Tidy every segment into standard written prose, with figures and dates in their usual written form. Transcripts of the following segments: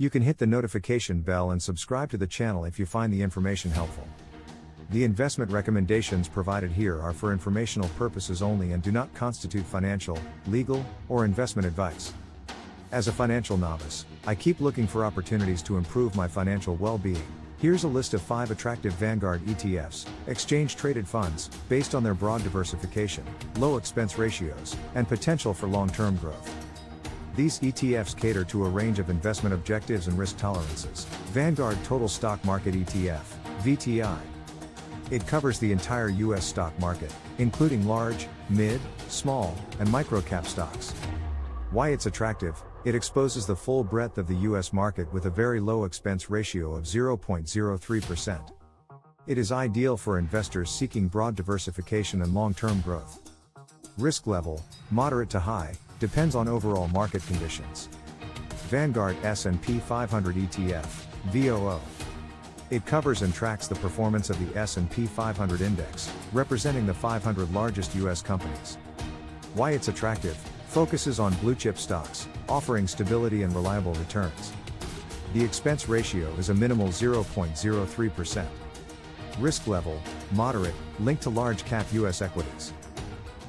You can hit the notification bell and subscribe to the channel if you find the information helpful. The investment recommendations provided here are for informational purposes only and do not constitute financial, legal, or investment advice. As a financial novice, I keep looking for opportunities to improve my financial well-being. Here's a list of 5 attractive Vanguard ETFs, exchange-traded funds, based on their broad diversification, low expense ratios, and potential for long-term growth. These ETFs cater to a range of investment objectives and risk tolerances. Vanguard Total Stock Market ETF, VTI. It covers the entire U.S. stock market, including large, mid, small, and micro-cap stocks. Why it's attractive: it exposes the full breadth of the U.S. market with a very low expense ratio of 0.03%. It is ideal for investors seeking broad diversification and long-term growth. Risk level, moderate to high, depends on overall market conditions. Vanguard S&P 500 ETF, VOO. It covers and tracks the performance of the S&P 500 index, representing the 500 largest U.S. companies. Why it's attractive: focuses on blue-chip stocks, offering stability and reliable returns. The expense ratio is a minimal 0.03%. Risk level, moderate, linked to large-cap U.S. equities.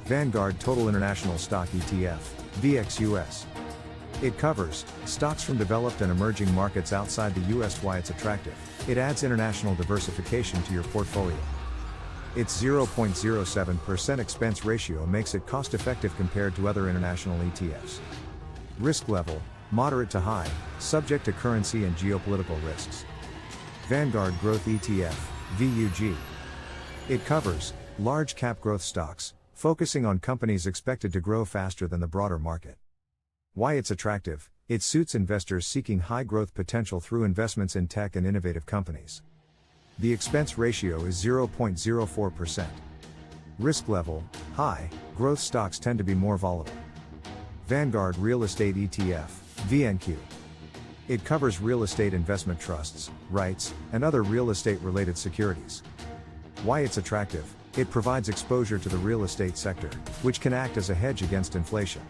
Vanguard Total International Stock ETF, VXUS. It covers stocks from developed and emerging markets outside the U.S. Why it's attractive: it adds international diversification to your portfolio. Its 0.07% expense ratio makes it cost-effective compared to other international ETFs. Risk level, moderate to high, subject to currency and geopolitical risks. Vanguard Growth ETF, VUG. It covers large cap growth stocks, focusing on companies expected to grow faster than the broader market. Why it's attractive: it suits investors seeking high growth potential through investments in tech and innovative companies. The expense ratio is 0.04%. Risk level, high, growth stocks tend to be more volatile. Vanguard Real Estate ETF, VNQ. It covers real estate investment trusts, REITs, and other real estate related securities. Why it's attractive: it provides exposure to the real estate sector, which can act as a hedge against inflation.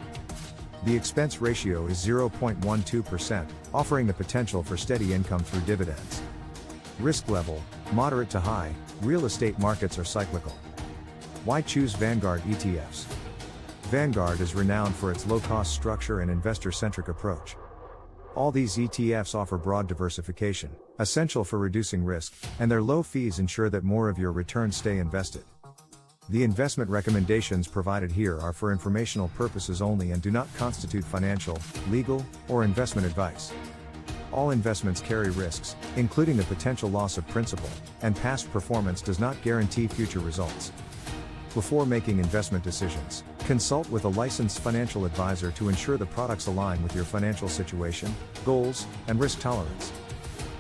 The expense ratio is 0.12%, offering the potential for steady income through dividends. Risk level, moderate to high, real estate markets are cyclical. Why choose Vanguard ETFs? Vanguard is renowned for its low-cost structure and investor-centric approach. All these ETFs offer broad diversification, essential for reducing risk, and their low fees ensure that more of your returns stay invested. The investment recommendations provided here are for informational purposes only and do not constitute financial, legal, or investment advice. All investments carry risks, including the potential loss of principal, and past performance does not guarantee future results. Before making investment decisions, consult with a licensed financial advisor to ensure the products align with your financial situation, goals, and risk tolerance.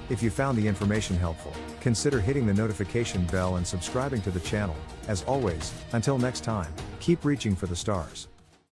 If you found the information helpful, consider hitting the notification bell and subscribing to the channel. As always, until next time, keep reaching for the stars.